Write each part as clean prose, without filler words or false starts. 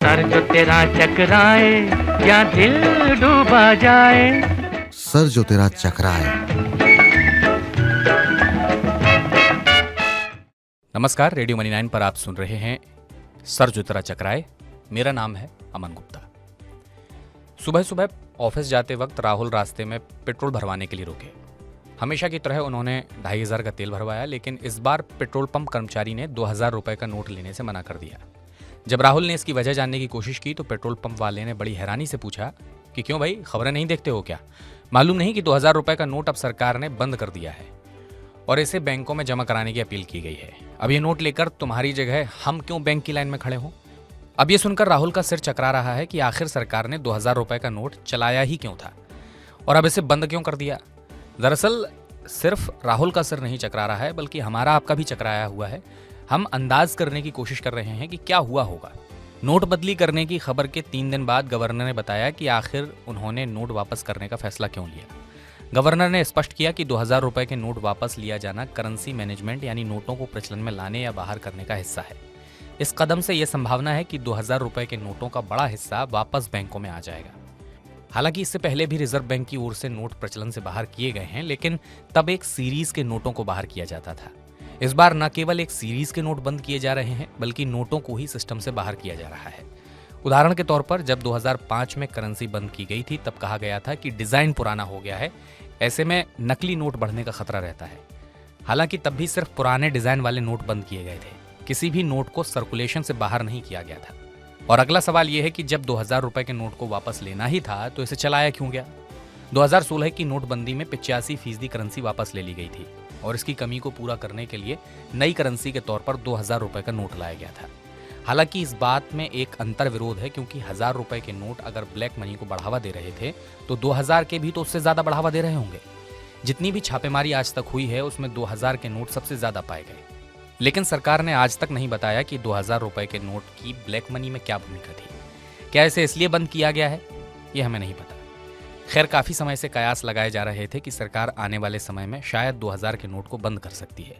Sir जो तेरा चकराए या दिल डूबा जाए। सर जो तेरा चकराए। नमस्कार, रेडियो मनी 9 पर आप सुन रहे हैं सर जो तेरा चकराए। मेरा नाम है अमन गुप्ता। सुबह सुबह ऑफिस जाते वक्त राहुल रास्ते में पेट्रोल भरवाने के लिए रुके। हमेशा की तरह उन्होंने 2500 का तेल भरवाया, लेकिन इस बार पेट्रोल पंप कर्मचारी ने 2000 रुपए का नोट लेने से मना कर दिया। जब राहुल ने इसकी वजह जानने की कोशिश की तो पेट्रोल पंप वाले ने बड़ी हैरानी से पूछा कि क्यों भाई, खबरें नहीं देखते हो क्या? मालूम नहीं कि 2000 रुपए का नोट अब सरकार ने बंद कर दिया है और इसे बैंकों में जमा कराने की अपील की गई है। अब ये नोट लेकर तुम्हारी जगह हम क्यों बैंक की लाइन में खड़े हों? अब ये सुनकर राहुल का सिर चकरा रहा है कि आखिर सरकार ने 2000 रुपए का नोट चलाया ही क्यों था और अब इसे बंद क्यों कर दिया। दरअसल सिर्फ राहुल का सिर नहीं चकरा रहा है, बल्कि हमारा आपका भी चकराया हुआ है। हम अंदाज करने की कोशिश कर रहे हैं कि क्या हुआ होगा। नोटबंदी करने की खबर के 3 दिन बाद गवर्नर ने बताया कि आखिर उन्होंने नोट वापस करने का फैसला क्यों लिया। गवर्नर ने स्पष्ट किया कि 2000 रुपए के नोट वापस लिया जाना करेंसी मैनेजमेंट यानी नोटों को प्रचलन में लाने या बाहर करने का हिस्सा है। इस कदम से यह संभावना है कि 2000 रुपए के नोटों का बड़ा हिस्सा वापस बैंकों में आ जाएगा। हालांकि इससे पहले भी रिजर्व बैंक की ओर से नोट प्रचलन से बाहर किए गए हैं, लेकिन तब एक सीरीज के नोटों को बाहर किया जाता था। इस बार न केवल एक सीरीज के नोट बंद किए जा रहे हैं, बल्कि नोटों को ही सिस्टम से बाहर किया जा रहा है। उदाहरण के तौर पर जब 2005 में करेंसी बंद की गई थी, तब कहा गया था कि डिजाइन पुराना हो गया है, ऐसे में नकली नोट बढ़ने का खतरा रहता है। हालांकि तब भी सिर्फ पुराने डिजाइन वाले नोट बंद किए गए थे, किसी भी नोट को सर्कुलेशन से बाहर नहीं किया गया था। और अगला सवाल यह है कि जब 2000 रुपए के नोट को वापस लेना ही था तो इसे चलाया क्यों गया? 2016 की नोटबंदी में 85% करेंसी वापस ले ली गई थी और इसकी कमी को पूरा करने के लिए नई करेंसी के तौर पर 2000 रुपए का नोट लाया गया था। हालांकि इस बात में एक अंतर विरोध है, क्योंकि 1000 रुपए के नोट अगर ब्लैक मनी को बढ़ावा दे रहे थे तो 2000 के भी तो उससे ज्यादा बढ़ावा दे रहे होंगे। जितनी भी छापेमारी आज तक हुई है उसमें 2000 के नोट सबसे ज्यादा पाए गए। लेकिन सरकार ने आज तक नहीं बताया कि 2000 रुपए के नोट की ब्लैक मनी में क्या भूमिका थी। क्या इसे इसलिए बंद किया गया है, ये हमें नहीं पता। खैर, काफी समय से कयास लगाए जा रहे थे कि सरकार आने वाले समय में शायद 2000 के नोट को बंद कर सकती है।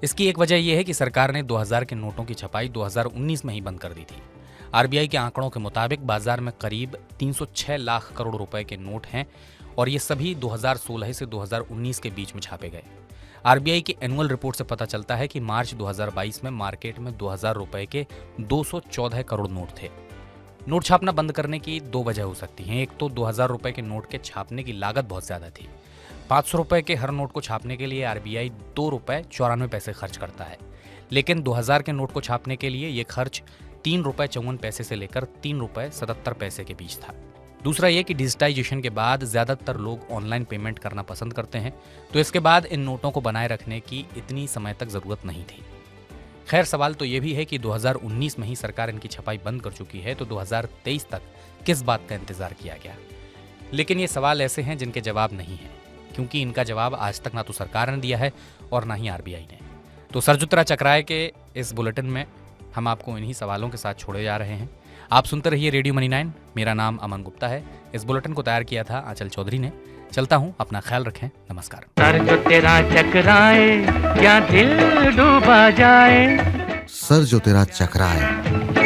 इसकी एक वजह यह है कि सरकार ने 2000 के नोटों की छपाई 2019 में ही बंद कर दी थी। आरबीआई के आंकड़ों के मुताबिक बाजार में करीब 306 लाख करोड़ रुपए के नोट हैं और ये सभी 2016 से 2019 के बीच में छापे गए। आरबीआई की एनुअल रिपोर्ट से पता चलता है कि मार्च 2022 में मार्केट में 2000 रुपए के 214 करोड़ नोट थे। नोट छापना बंद करने की 2 वजह हो सकती हैं। एक तो 2000 रुपए के नोट के छापने की लागत बहुत ज्यादा थी। 500 रुपए के हर नोट को छापने के लिए आरबीआई 2 रुपए 94 पैसे खर्च करता है, लेकिन 2000 के नोट को छापने के लिए ये खर्च 3 रुपए 54 पैसे से लेकर 3 रुपए 77 पैसे के बीच था। दूसरा ये कि डिजिटाइजेशन के बाद ज्यादातर लोग ऑनलाइन पेमेंट करना पसंद करते हैं, तो इसके बाद इन नोटों को बनाए रखने की इतनी समय तक जरूरत नहीं थी। खैर, सवाल तो ये भी है कि 2019 में ही सरकार इनकी छपाई बंद कर चुकी है, तो 2023 तक किस बात का इंतजार किया गया? लेकिन ये सवाल ऐसे हैं जिनके जवाब नहीं है, क्योंकि इनका जवाब आज तक ना तो सरकार ने दिया है और ना ही आरबीआई ने। तो सरजुत्रा चक्राए के इस बुलेटिन में हम आपको इन्हीं सवालों के साथ छोड़े जा रहे हैं। आप सुनते रहिए रेडियो मनी 9। मेरा नाम अमन गुप्ता है। इस बुलेटिन को तैयार किया था आंचल चौधरी ने। चलता हूँ, अपना ख्याल रखें। नमस्कार। सर जो तेरा चकराए या दिल डूबा जाए। सर जो तेरा चकराए।